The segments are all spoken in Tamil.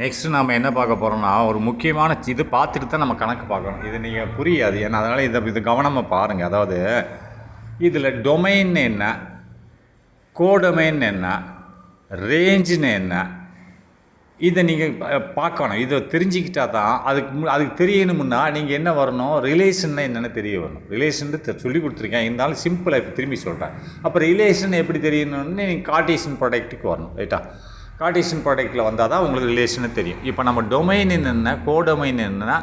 நெக்ஸ்ட்டு நம்ம என்ன பார்க்க போகிறோம்னா ஒரு முக்கியமான இது பார்த்துட்டு தான் நம்ம கணக்கு பார்க்கணும். இது நீங்கள் புரியாது, ஏன்னா அதனால் இது கவனமாக பாருங்கள். அதாவது இதில் டொமைன் என்ன, கோடொமைன் என்ன, ரேஞ்சுன்னு என்ன, இதை நீங்கள் பார்க்கணும். இதை தெரிஞ்சுக்கிட்டா தான் அதுக்கு தெரியணும்னா நீங்கள் என்ன வரணும், ரிலேஷன்னா என்னென்னு தெரிய வரணும். ரிலேஷன் சொல்லி கொடுத்துருக்கேன், இருந்தாலும் சிம்பிளாக இப்போ திரும்பி சொல்கிறேன். அப்போ ரிலேஷன் எப்படி தெரியணும்னு நீங்கள் கார்ட்டீசியன் ப்ராடக்ட்டுக்கு வரணும், ரைட்டா? கார்ட்டீசியன் ப்ராடக்ட்டில் வந்தால் தான் உங்களுக்கு ரிலேஷனு தெரியும். இப்போ நம்ம டொமைன் என்னென்ன, கோடொமைன் என்னென்னா,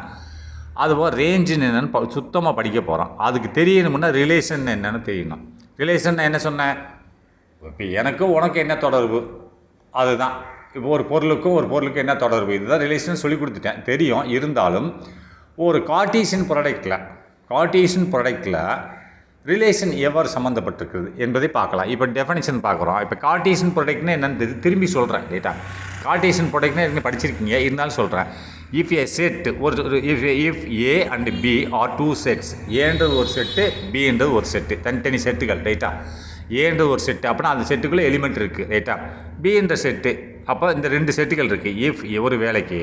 அதுபோல் ரேஞ்சுன்னு என்னென்னு சுத்தமாக படிக்க போகிறோம். அதுக்கு தெரியணும்னா ரிலேஷன் என்னென்னு தெரியணும். ரிலேஷன் என்ன சொன்னேன், இப்போ எனக்கும் உனக்கு என்ன தொடர்பு, அதுதான். இப்போ ஒரு பொருளுக்கும் என்ன தொடர்பு, இதுதான் ரிலேஷன் சொல்லி கொடுத்துட்டேன், தெரியும். இருந்தாலும் ஒரு கார்ட்டீசியன் ப்ராடக்ட்டில் ரிலேஷன் எவ்வாறு சம்மந்தப்பட்டிருக்குது என்பதை பார்க்கலாம். இப்போ டெஃபனிஷன் பார்க்குறோம். இப்போ கார்ட்டீசியன் ப்ராடக்ட்னா என்னன்னு திரும்பி சொல்கிறேன், ரைட்டா? கார்ட்டீசியன் ப்ராடக்ட்னா என்ன படிச்சிருக்கீங்க, இருந்தாலும் சொல்கிறேன். If A set if A and B are two sets, ஏன்றது ஒரு செட்டு, பின்றது ஒரு செட்டு, தனித்தனி செட்டுகள், ரைட்டா? ஏன்றது ஒரு செட்டு, அப்படின்னா அந்த செட்டுக்குள்ளே எலிமெண்ட் இருக்குது, ரைட்டா? பின்ற செட்டு, அப்போ இந்த ரெண்டு செட்டுகள் இருக்குது. இஃப் ஒரு வேலைக்கு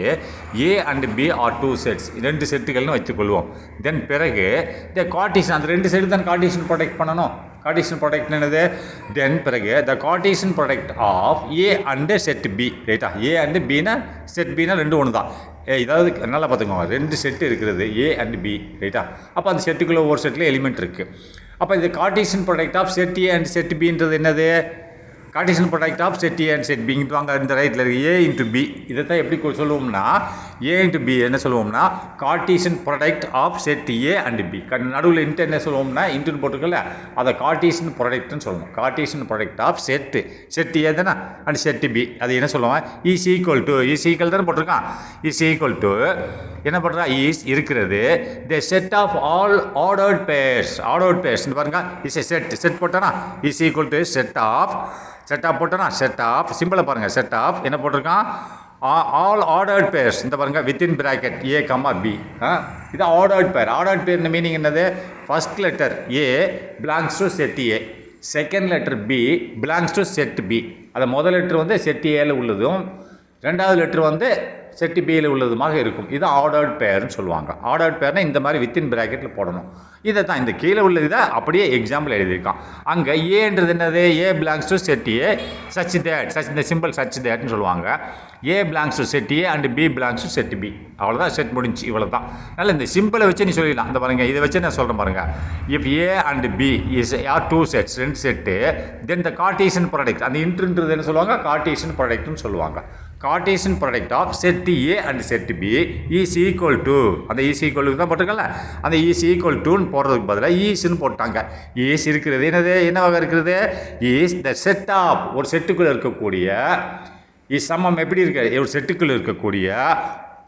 A and B are two sets, ரெண்டு செட்டுகள்னு வச்சுக்கொள்வோம். தென் பிறகு இந்த கார்ட்டீசியன், அந்த ரெண்டு செட்டு தான் கார்ட்டீசியன் ப்ராடக்ட் பண்ணணும். கார்ட்டீசியன் ப்ராடக்ட் என்னது? தென் பிறகு the Cartesian product of A and set B, ரைட்டா? ஏ அண்டு பின்னா செட் பின்னா ரெண்டு ஒன்று தான். இதாவது நல்லா பார்த்துக்கோங்க, ரெண்டு செட்டு இருக்கிறது ஏ அண்ட் பி, ரைட்டா? அப்போ அந்த செட்டுக்குள்ளே ஒரு செட்டில் எலிமெண்ட் இருக்குது. அப்போ இது Cartesian product of set A and set பின்றது என்னது? Cartesian product of set A and set B. இங்கிட்டு வாங்க, இந்த ரைட்டில் இருக்குது ஏ இன்ட்டு பி. இதை தான் எப்படி சொல்லுவோம்னா, ஏ இன்ட்டு பி என்ன சொல்லுவோம்னா Cartesian product of set A and B. நடுவில் இன்ட்டு என்ன சொல்லுவோம்னா, இன்ட்டுன்னு போட்டிருக்கல, அதை கார்ட்டீசியன் ப்ராடக்ட்னு சொல்லுவோம். Cartesian product of set A தானே அண்ட் செட் பி. அது என்ன சொல்லுவோம்? இஸ் ஈக்குவல் தானே போட்டிருக்கான். இஸ் ஈக்குவல் டு என்ன பண்ணுறா, இஸ் இருக்கிறது the set of all ordered pairs. பாருங்க, இஸ் செட் போட்டானா is equal to set of போட்டோன்னா செட் ஆஃப், சிம்பிளாக பாருங்கள், செட் ஆஃப் என்ன போட்டிருக்கான், ஆல் ஆர்டர்ட் பேர்ஸ். இந்த பாருங்கள், within bracket A comma B. இது ஆர்டர்ட் பேர் மீனிங் என்னது? First letter A belongs to set A, second letter B belongs to set B. அது முதல் லெட்டர் வந்து செட் ஏல உள்ளதும், ரெண்டாவது லெட்டர் வந்து செட்டு பியில் உள்ளதுமாக இருக்கும். இது ஆர்டர்ட் பேர்னு சொல்லுவாங்க. ஆர்டர்ட் பேர்னால் இந்த மாதிரி வித்தின் பிராக்கெட்டில் போடணும். இதை தான் இந்த கீழே உள்ள இதை அப்படியே எக்ஸாம்பிள் எழுதியிருக்கான். அங்கே ஏன்றது என்னது? A belongs to set A such that, இந்த சிம்பிள் சச் தேட்னு சொல்லுவாங்க. A belongs to set A and B belongs to set B. அவ்வளோதான், செட் முடிஞ்சு, இவ்வளோ தான். அதனால் இந்த சிம்பிளை வச்சு நீ சொல்லிடலாம். இந்த பாருங்கள், இதை வச்சு நான் சொல்கிறேன் பாருங்கள். If A and B is are two sets, ரெண்டு set, then the Cartesian product, அந்த இன்ட்ருன்றது என்ன சொல்லுவாங்க? கார்ட்டீசியன் ப்ராடக்ட்னு சொல்லுவாங்க. Cartesian product of set A and set B is equal to, அந்த இஸ் ஈக்குவல் தான் போட்டிருக்கல, அந்த இஸ் ஈக்குவல் டுன்னு போடுறதுக்கு பதிலாக ஈஸ்ன்னு போட்டாங்க. ஈஸ் இருக்கிறது என்னவாக இருக்கிறது? ஈஸ் த செட் ஆஃப், ஒரு செட்டுக்குள்ளே இருக்கக்கூடிய சமம் எப்படி இருக்கு? ஒரு செட்டுக்குள்ளே இருக்கக்கூடிய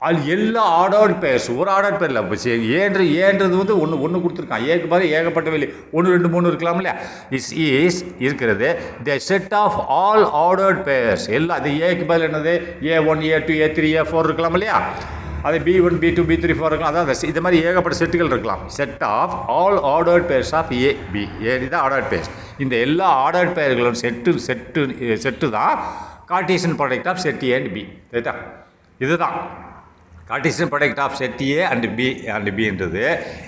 அது எல்லா ஆர்டர்ட் பேர்ஸ், ஒரு ஆர்டர்ட் பேரில் ஏன்றது வந்து ஒன்று கொடுத்துருக்கான். ஏக்கு பாரு ஏகப்பட்ட வெளி 1 2 3 இருக்கலாம் இல்லையா? இஸ் இருக்கிறது the set of all ordered pairs. எல்லாம் அது ஏக்கு பதில் என்னது? A1 A2 A3 A4 இருக்கலாம் இல்லையா? அது B1 B2 B3 4 இருக்கலாம். அதான் இது மாதிரி ஏகப்பட்ட செட்டுகள் இருக்கலாம். Set of all ordered pairs of A B. இதுதான் ஆர்டர்ட் பேர்ஸ். இந்த எல்லா ஆர்டர்ட் பேர்களும் செட்டு தான் Cartesian product of set A and B, ரைட்டா? இதுதான் Cartesian product of set A and பின்றது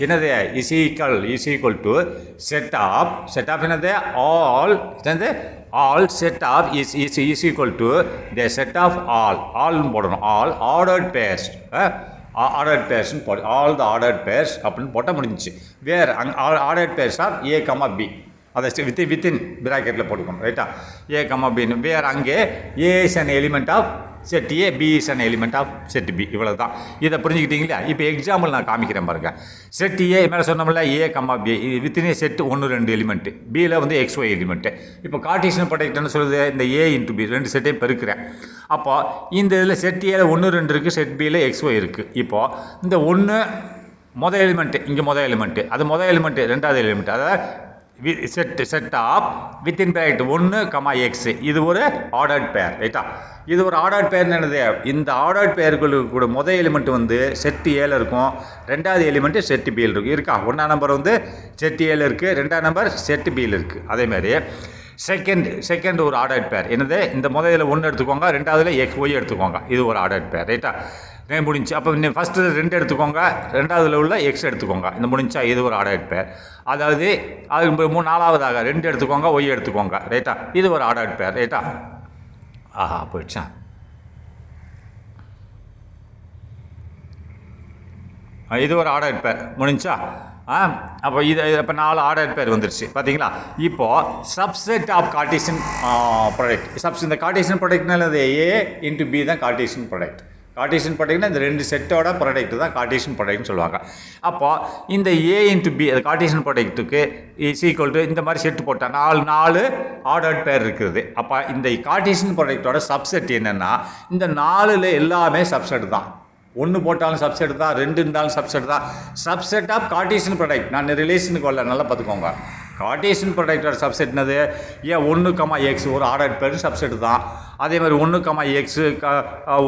என்னது? Is equal to set of என்னது? All set of is equal to the set of ஆல்னு போடணும். ஆல் ஆர்டர்ட் பேர்ஸ், பேர்ஸ்னு போடு, ஆல் த ஆர்டர்ட் பேர்ஸ் அப்படின்னு போட்டால் முடிஞ்சிச்சு. வேறு ordered pairs of A comma B, அதை வித்தின் பிராக்கெட்டில் போட்டுக்கணும், ரைட்டா? ஏ கமா பின்னு. வேறு அங்கே A is an element of set A, B is an element of set B. இவ்வளோ தான். இதை புரிஞ்சுக்கிட்டீங்களா? இப்போ எக்ஸாம்பிள் நான் காமிக்கிறேன் பாருங்கள். செட் ஏ மேலே சொன்னோம்ல, ஏ கம்மா பி, வித்தினே செட்டு 1 2 எலிமெண்ட்டு, பியில் வந்து XY எலிமெண்ட்டு. இப்போ கார்ட்டீசியன் ப்ராடக்ட்னு சொல்லுது, இந்த ஏ இன்ட்டு பி ரெண்டு செட்டையும் பெருக்கிறேன். அப்போ இந்த இதில் செட் ஏல 1 2 இருக்குது, செட் பியில் XY இருக்குது. இப்போது இந்த 1 மொதல் எலிமெண்ட்டு, இங்கே மொதல் எலிமெண்ட்டு, அது மொதல் எலிமெண்ட்டு, ரெண்டாவது எலிமெண்ட்டு, அதாவது set of within bracket 1 comma X. இது ஒரு ஆர்டர்ட் பேர், ரைட்டா? இது ஒரு ஆர்டர்ட் பேர்னு என்னது? இந்த ஆர்டர்ட் பேர்களுக்கு கூட முதல் எலிமெண்ட் வந்து செட் ஏல இருக்கும், ரெண்டாவது எலிமெண்ட்டு செட் பியில் இருக்கும். இருக்கா? 1ஆம் நம்பர் வந்து செட் ஏல இருக்குது, 2ஆம் நம்பர் செட் பியில் இருக்குது. அதேமாதிரி செகண்ட் ஒரு ஆர்டர்ட் பேர் என்னது இந்த முதல்ல 1 எடுத்துக்கோங்க, ரெண்டாவதுல எக்ஸ் ஒய் எடுத்துக்கோங்க, இது ஒரு ஆர்டர்ட் பேர். ரைட்டா? முடிஞ்சு. அப்போ ஃபஸ்ட்டு 2 எடுத்துக்கோங்க, ரெண்டாவதுல உள்ள எக்ஸ் எடுத்துக்கோங்க, இந்த முடிஞ்சா இது ஒரு ஆர்டர்ட் பேர். அதாவது அது 4வதாக 2 எடுத்துக்கோங்க, ஒய் எடுத்துக்கோங்க. ரைட்டா? இது ஒரு ஆர்டர்ட் பேர். ரைட்டா? ஆஹா போயிடுச்சா? இது ஒரு ஆர்டர்ட் பேர் முடிஞ்சா. அப்போ இப்போ 4 ஆர்டர்ட் பேர் வந்துருச்சு பார்த்தீங்களா? இப்போது சப்செட் ஆஃப் கார்ட்டீசியன் ப்ராடக்ட். இந்த கார்ட்டீசியன் ப்ராடக்ட்னால ஏ இன்ட்டு பி தான் கார்ட்டீசியன் ப்ராடக்ட். கார்ட்டீசியன் ப்ராடக்ட்னா இந்த 2 செட்டோட ப்ராடக்ட் தான் கார்ட்டீசியன் ப்ராடக்ட்னு சொல்லுவாங்க. அப்போது இந்த ஏ இன்ட்டு பி அது கார்ட்டீசியன் ப்ராடக்ட்டுக்கு ஈக்குவல் டு இந்த மாதிரி செட்டு போட்டால் 4 ஆர்டர்ட் பேர் இருக்குது. அப்போ இந்த கார்ட்டீசியன் ப்ராடக்டோட சப்செட் என்னென்னா இந்த 4ல் எல்லாமே சப்செட் தான். 1 போட்டாலும் சப்செட் தான், 2 இருந்தாலும் சப்செட் தான். Subset of Cartesian product. நான் ரிலேஷனுக்கு வரல, நல்லா பார்த்துக்கோங்க. கார்ட்டீசியன் ப்ராடக்டோட சப்செட் என்னது? ஏன் 1, எக்ஸ் ஒரு ஆர்டர் பேர் சப்செட் தான். அதே மாதிரி 1, எக்ஸ்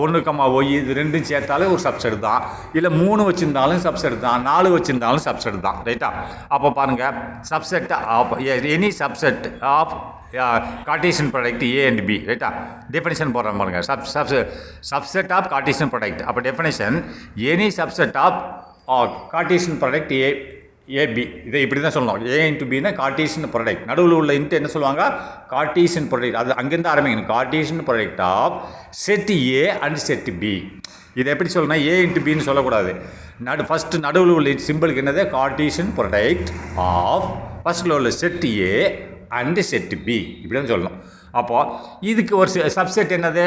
1, ஒய் இது 2 சேர்த்தாலும் ஒரு சப்செட் தான். இல்லை 3 வச்சுருந்தாலும் சப்செட் தான், 4 வச்சுருந்தாலும் சப்செட் தான். ரைட்டா? அப்போ பாருங்கள், subset of any subset of Cartesian product A and B. ரைட்டா? டெஃபினேஷன் போடுறோம் பாருங்க. Subset of Cartesian product. அப்போ definition any subset of Cartesian product A B. இதை இப்படி தான் சொல்லணும். ஏ இன்ட்டு பின்னா கார்ட்டீசியன் ப்ராடக்ட். நடுவில் உள்ள இன்ட்டு என்ன சொல்லுவாங்க? Cartesian product. அது அங்கேருந்து ஆரம்பிக்கணும். Cartesian product of set A and set B. இதை எப்படி சொல்லணும்? ஏ இன்ட்டு பின்னு சொல்லக்கூடாது. ஃபஸ்ட்டு நடுவில் உள்ள சிம்பிளுக்கு என்னது? கார்ட்டீசியன் ப்ராடக்ட் ஆஃப் ஃபஸ்ட்டில் உள்ள set A and set B இப்படி தான் சொல்லணும். அப்போது இதுக்கு ஒரு சப்செட் என்னது?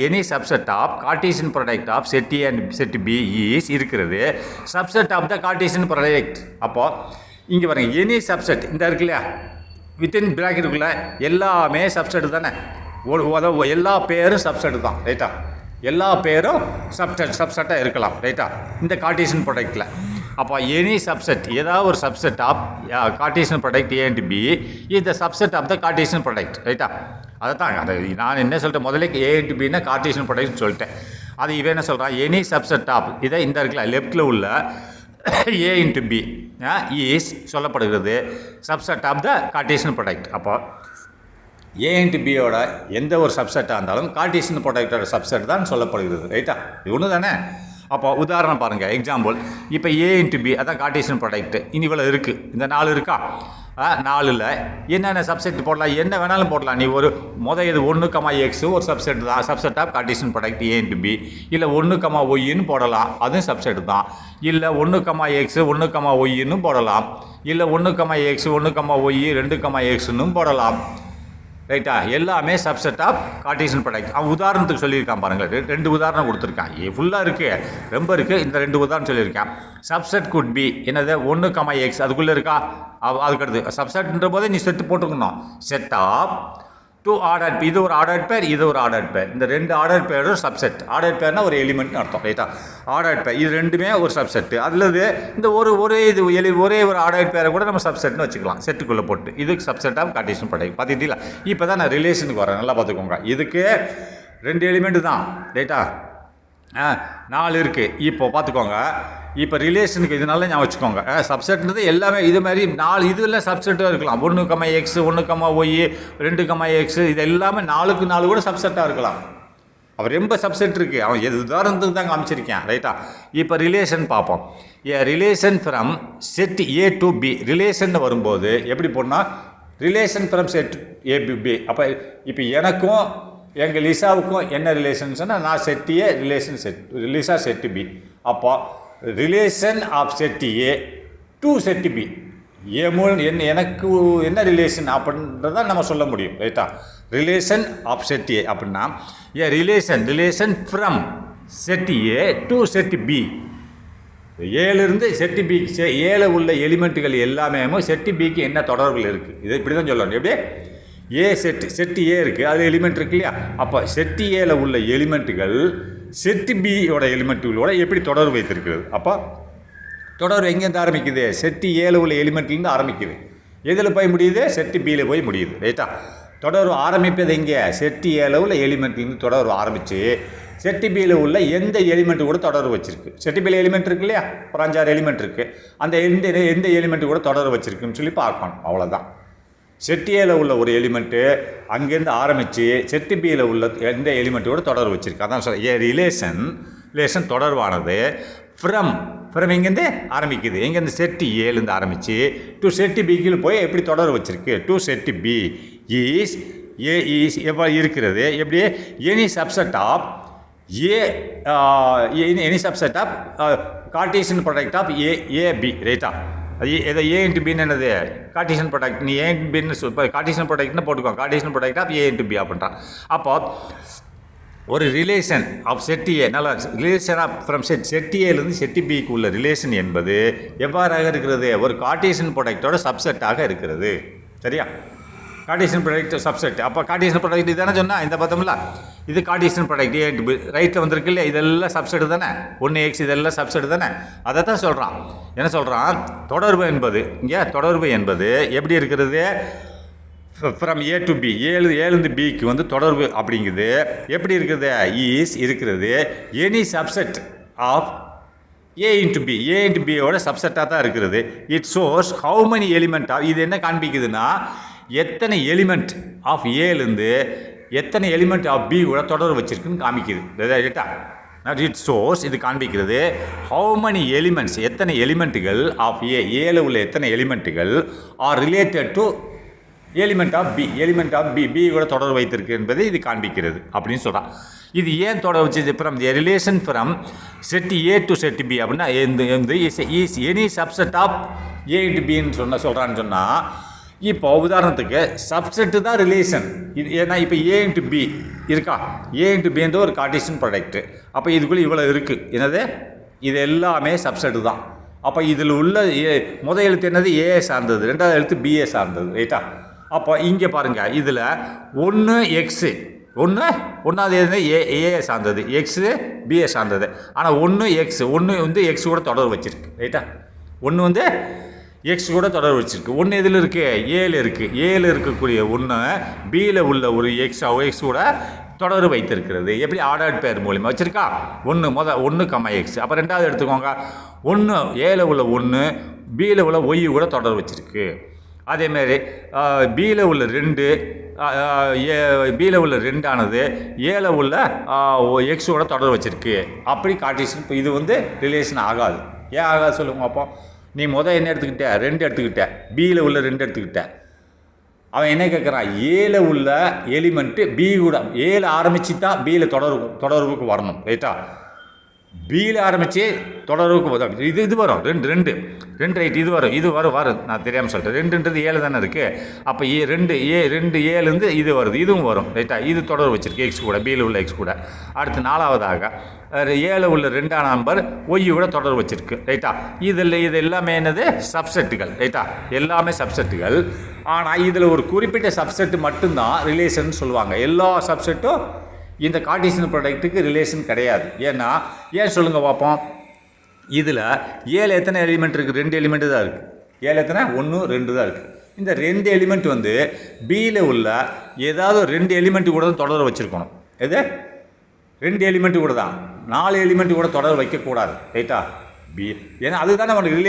Any subset of Cartesian product of set A and set B is இருக்கிறது subset of the Cartesian product. அப்போது இங்கே பாருங்கள், எனி சப்செட் இந்த இருக்கு இல்லையா, வித்தின் பிராக்கெட்டுக்குள்ளே எல்லாமே சப்செட் தானே. எல்லா பேரும் சப்செட் தான். ரைட்டா? எல்லா பேரும் சப்செட்டாக இருக்கலாம். ரைட்டா? இந்த கார்ட்டீசியன் ப்ராடக்ட்டில். அப்போ எனி சப்செட் ஏதாவது ஒரு subset of Cartesian product A and B is the subset of the Cartesian product. ரைட்டா? அதை தான் அதை நான் என்ன சொல்லிட்டேன், முதல்ல ஏ இன்ட்டு பின்னா கார்ட்டீசியன் ப்ராடக்ட்னு சொல்லிட்டேன். அது இவன் என்ன சொல்கிறான்? எனி சப்செட் ஆஃப் இதை இந்த இருக்குல்ல லெஃப்ட்டில் உள்ள ஏ இன்ட்டு பி இஸ் சொல்லப்படுகிறது subset of the Cartesian product. அப்போ ஏ இன்ட்டு பியோட எந்த ஒரு சப்செட்டாக இருந்தாலும் கார்ட்டீசியன் ப்ராடக்டோட சப்செட் தான் சொல்லப்படுகிறது. ரைட்டா? இது ஒன்று தானே. அப்போ உதாரணம் பாருங்கள், எக்ஸாம்பிள். இப்போ ஏ இன்ட்டு பி அதான் கார்ட்டீசியன் ப்ராடக்ட். இனி இவ்வளோ இருக்குது, இந்த 4 இருக்கா? 4ல் என்னென்ன சப்செட் போடலாம்? என்ன வேணாலும் போடலாம். நீ ஒரு இது 1, எக்ஸு ஒரு சப்செட் தான், subset of Cartesian product A into B. இல்லை 1, ஒய்ன்னு போடலாம், அதுவும் சப்செட் தான். இல்லை 1, எக்ஸு 1, ஒய்ன்னு போடலாம். இல்லை 1, எக்ஸ் 1, ஒய் 2, எக்ஸ்ன்னு போடலாம். ரைட்டா? எல்லாமே சப்செட் ஆஃப் கார்ட்டீசியன் ப்ராடக்ட். அவன் உதாரணத்துக்கு சொல்லியிருக்கான் பாருங்கள், 2 உதாரணம் கொடுத்துருக்கான். ஃபுல்லாக இருக்குது, ரொம்ப இருக்குது. இந்த 2 உதாரணம் சொல்லியிருக்கான். சப்செட் குட் பி என்னது? 1, எக்ஸ் அதுக்குள்ளே இருக்கா? அதுக்கடுத்து சப்செட்ன்ற போதே நீ செட்டு போட்டுக்கணும். Set of 2 order. இது ஒரு ஆர்டர் பேர், இது ஒரு ஆர்டர் பேர். இந்த 2 ஆர்டர் பேரும் சப்செட். ஆர்டர் பேர்னா ஒரு எலிமெண்ட்னு அர்த்தம். ரைட்டா? ஆர்டர் பேர் இது 2மே ஒரு சப்செட்டு. அதில் இந்த ஒரே ஒரு ஆர்டர் பேரை கூட நம்ம சப்செட்னு வச்சுக்கலாம், செட்டுக்குள்ளே போட்டு. இதுக்கு சப்செட் ஆஃப் கார்ட்டீசியன் ப்ராடக்ட். பார்த்துக்கிட்டீங்களா? இப்போ தான் நான் ரிலேஷனுக்கு வரேன், நல்லா பார்த்துக்கோங்க. இதுக்கு 2 எலிமெண்ட்டு தான். ரைட்டா? 4 இருக்குது. இப்போ பார்த்துக்கோங்க. இப்போ ரிலேஷனுக்கு இதனால ஞாபகம் வச்சுக்கோங்க. சப்செட்ன்றது எல்லாமே இது மாதிரி 4 இதில் சப்செட்டாக இருக்கலாம். 1, எக்ஸ் 1, ஒய் 2, எக்ஸ் இது எல்லாமே 4க்கு 4 கூட சப்செட்டாக இருக்கலாம். அவர் ரொம்ப சப்செட் இருக்குது. அவன் உதாரணத்துக்கு தான் காமிச்சிருக்கேன். ரைட்டா? இப்போ ரிலேஷன் பார்ப்போம். Relation from set A to B. Relation வரும்போது எப்படி போடணும்? Relation from set A to B. அப்போ இப்போ எனக்கும் எங்கள் லிசாவுக்கும் என்ன ரிலேஷன்ஸ்னால் நான் set A Lisa set B. அப்போ relation of set A to set B A மூலம் எனக்கு என்ன ரிலேஷன் அப்படின்றத நம்ம சொல்ல முடியும். ரைட்டா? ரிலேஷன் ஆஃப் செட் ஏ அப்படின்னா relation from set A to set B. ஏலேருந்து செட்டு பி ஏல உள்ள எலிமெண்ட்டுகள் எல்லாமே செட்டு பிக்கு என்ன தொடர்புகள் இருக்குது, இதை இப்படி தான் சொல்லணும். எப்படி? ஏ செட்டு ஏ இருக்குது, அது எலிமெண்ட் இருக்கு இல்லையா? அப்போ செட்டு ஏல உள்ள எலிமெண்ட்டுகள் செட்டு பியோட எலிமெண்ட்டுகளோட எப்படி தொடர்பு வைத்திருக்கிறது? அப்போ தொடர்பு எங்கேருந்து ஆரம்பிக்குது? செட்டு ஏல உள்ள எலிமெண்ட்லேருந்து ஆரம்பிக்குது. எதில் போய் முடியுது? செட்டு பியில் போய் முடியுது. ரைட்டா? தொடர்பு ஆரம்பிப்பது எங்கே? செட்டு ஏல உள்ள எலிமெண்ட்லேருந்து தொடர்பு ஆரம்பித்து செட்டு பியில் உள்ள எந்த எலிமெண்ட்டு கூட தொடர்பு வச்சிருக்கு. செட்டு பியில் எலிமெண்ட் இருக்கு இல்லையா? ஒரு 5-6 எலிமெண்ட் இருக்குது. அந்த எந்த எலிமெண்ட்டு கூட தொடர்பு வச்சிருக்குன்னு சொல்லி பார்க்கணும். அவ்வளோதான். செட் ஏல உள்ள ஒரு எலிமெண்ட்டு அங்கேருந்து ஆரம்பித்து செட்டு பியில் உள்ள எந்த எலிமெண்ட்டோட தொடர்பு வச்சுருக்கு. அதான் சொல்ல ஏ ரிலேஷன் தொடர்பானது ஃப்ரம் இங்கேருந்து ஆரம்பிக்குது. எங்கேருந்து செட்டு ஏலேருந்து ஆரம்பித்து டு செட்டு பிக்கு போய் எப்படி தொடர்பு வச்சுருக்கு. டு செட்டு பி இஸ் எவ்வளோ இருக்கிறது எப்படி any subset of any subset of Cartesian product of A B ரைட்டா. அது எதை ஏ இன்ட்டு பின்னு என்னது கார்ட்டீசியன் ப்ராடக்ட். நீ ஏ பின்னு இப்போ கார்ட்டீசியன் ப்ராடக்ட்னு போட்டுக்கோ. Cartesian product of A into B அப்படின்றான். அப்போ ஒரு ரிலேஷன் ஆஃப் செட் ஏ நல்லா ரிலேஷன் ஆஃப் ஃப்ரம் செட் ஏலேருந்து செட் பிக்கு உள்ள ரிலேஷன் என்பது எவ்வாறாக இருக்கிறது ஒரு கார்ட்டீசியன் ப்ராடக்டோட சப்செட்டாக இருக்கிறது. சரியா, கார்ட்டீசியன் ப்ராடக்ட் சப்செட். அப்போ கார்ட்டீசியன் ப்ராடக்ட் தானே சொன்னால் இந்த பார்த்தோம்ல இது Cartesian product A into B ரைட்டில் வந்திருக்கு இல்லையா, இதெல்லாம் சப்செட் தானே 1x இதெல்லாம் சப்செட் தானே. அதை தான் சொல்கிறான். என்ன சொல்கிறான் தொடர்பு என்பது இங்கே தொடர்பு என்பது எப்படி இருக்கிறது ஃப்ரம் ஏ டு பி ஏலேருந்து பிக்கு வந்து தொடர்பு அப்படிங்குது எப்படி இருக்குது ஈஸ் இருக்கிறது any subset of A into B பியோட சப்செட்டாக தான் இருக்கிறது. It shows how many element of இது என்ன காண்பிக்குதுன்னா எத்தனை எலிமெண்ட் ஆஃப் ஏலேருந்து எத்தனை எலிமெண்ட் ஆஃப் பி கூட தொடர்பு வச்சிருக்குன்னு காமிக்குது. ரைட்டா, இட் ஷோஸ் இது காண்பிக்கிறது ஹவு மெனி எலிமெண்ட்ஸ் எத்தனை எலிமெண்ட்டுகள் ஆஃப் ஏல உள்ள எத்தனை எலிமெண்ட்டுகள் are related to element of B கூட தொடர்பு வைத்திருக்கு என்பதை இது காண்பிக்கிறது அப்படின்னு சொல்கிறான். இது ஏன் தொடர்பு வச்சு from relation from set A to set B அப்படின்னா is any subset of A into பின்னு சொல்கிறான்னு சொன்னால் இப்போ உதாரணத்துக்கு சப்செட்டு தான் ரிலேஷன் இது. ஏன்னா இப்போ ஏ இன்ட்டு பி இருக்கா, ஏ இன்ட்டு பின்ற ஒரு கார்ட்டீசியன் ப்ராடக்ட்டு. அப்போ இதுக்குள்ளே இவ்வளோ இருக்குது என்னது இது எல்லாமே சப்செட்டு தான். அப்போ இதில் உள்ள முதல் எழுத்து என்னது ஏ சார்ந்தது, ரெண்டாவது எழுத்து பிஏ சார்ந்தது ரைட்டா. அப்போ இங்கே பாருங்கள் இதில் 1x ஒன்றாவது எது ஏ சார்ந்தது, எக்ஸு பிஏ சார்ந்தது. ஆனால் 1 வந்து எக்ஸ் கூட தொடர்பு வச்சுருக்கு ரைட்டா. 1 வந்து எக்ஸ் கூட தொடர்பு வச்சுருக்கு. 1 இதில் இருக்குது ஏல இருக்குது. ஏல இருக்கக்கூடிய 1 பியில் உள்ள ஒரு எக்ஸ் கூட தொடர்பு வைத்திருக்கிறது. எப்படி ஆர்டர்ட் பேர் மூலிமா வச்சுருக்கா 1 எக்ஸ். அப்போ ரெண்டாவது எடுத்துக்கோங்க 1 ஏல உள்ள 1 பியில் உள்ள ஒய் கூட தொடர்பு வச்சுருக்கு. அதேமாரி பியில் உள்ள 2 பியில் உள்ள 2 ஆனது ஏல உள்ள எக்ஸோட தொடர்பு வச்சுருக்கு. அப்படி கார்ட்டீசியன் இது வந்து ரிலேஷன் ஆகாது. ஏன் ஆகாது சொல்லுங்க அப்போ. நீ என்ன எடுத்துக்கிட்ட 2 எடுத்துக்கிட்ட, பியில் உள்ள 2 எடுத்துக்கிட்ட. அவன் என்ன கேட்குறான் ஏல உள்ள எலிமெண்ட்டு பி கூட ஏல ஆரம்பித்து தான் பியில் தொடர்புக்கு வரணும் ரைட்டா. பியில் ஆரம்பித்து தொடர்புக்கு இது வரும் 2 ரைட் இது வரும் நான் தெரியாமல் சொல்லிட்டேன். 2ன்றது ஏழு தானே இருக்குது. அப்போ 2 ஏலேருந்து இது வருது, இதுவும் வரும் ரைட்டா. இது தொடர்பு வச்சுருக்கு எக்ஸ் கூட பியில் உள்ள எக்ஸ் கூட. அடுத்து 4வதாக ஏல உள்ள 2ஆம் நம்பர் ஒய் கூட தொடர்பு வச்சுருக்கு ரைட்டா. இது எல்லாமே என்னது சப்செட்டுகள் ரைட்டா, எல்லாமே சப்செட்டுகள். ஆனால் இதில் ஒரு குறிப்பிட்ட சப்செட்டு மட்டும்தான் ரிலேஷன் சொல்லுவாங்க. எல்லா சப்செட்டும் இந்த கார்ட்டீசியன் ப்ராடக்ட்டுக்கு ரிலேஷன் கிடையாது. ஏன் சொல்லுங்கள் பார்ப்போம். இதில் ஏழு எத்தனை எலிமெண்ட் இருக்குது, 2 எலிமெண்ட்டு தான் இருக்குது. ஏழு எத்தனை 1 2 தான் இருக்குது. இந்த 2 எலிமெண்ட் வந்து பியில் உள்ள ஏதாவது 2 எலிமெண்ட்டு கூட தான் தொடர்பு வச்சுருக்கணும். எது 2 எலிமெண்ட்டு கூட தான், 4 எலிமெண்ட்டு கூட தொடர்பு வைக்கக்கூடாது ரைட்டா. ஏன்னா அதுதானே அவனுக்கு